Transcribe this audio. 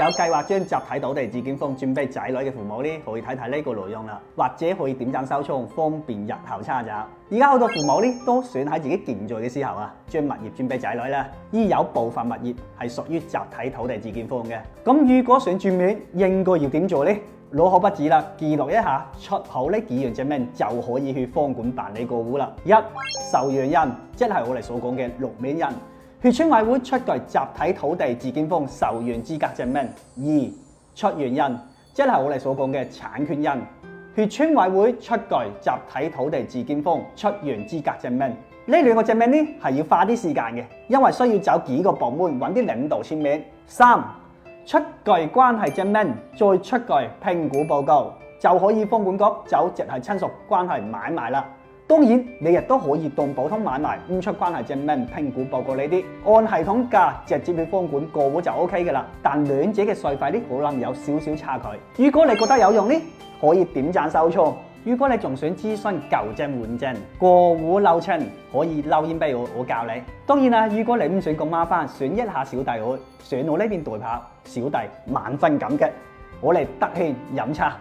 有計劃將集體土地自建房轉俾仔女嘅父母呢，可以睇睇呢個內容啦，或者可以點讚收藏，方便日後查找。而家好多父母呢，都想喺自己健在嘅時候啊，將物業轉俾仔女啦。而有部分物業係屬於集體土地自建房嘅。咁如果想轉名，應該要點做呢？攞好筆紙啦，記錄一下，出好呢幾樣證明就可以去房管辦理過戶啦。一、受養人，即係我哋所講嘅綠名人，去村委會出具集體土地自建房受養資格證明。二、出養人，即係我哋所講嘅產權人，去村委會出具集體土地自建房出養資格證明。呢兩個證明呢係要花啲時間嘅，因為需要走幾個部門揾啲領導簽名。三、出具關係證明，再出具評估報告，就可以房管局走直系親屬關係買賣啦。當然，你亦都可以當普通買賣，唔出關係證明、評估報告呢啲，按系統價直接去房管過戶就 OK 嘅啦。但兩者嘅稅費呢，可能有少少差距。如果你覺得有用呢，可以點讚收藏。如果你仲想諮詢舊證換證、過戶流程，可以留言俾我教你。當然啦，如果你唔想咁麻煩，選一下小弟我，上我呢邊代跑，小弟萬分感激。我嚟得閒飲茶。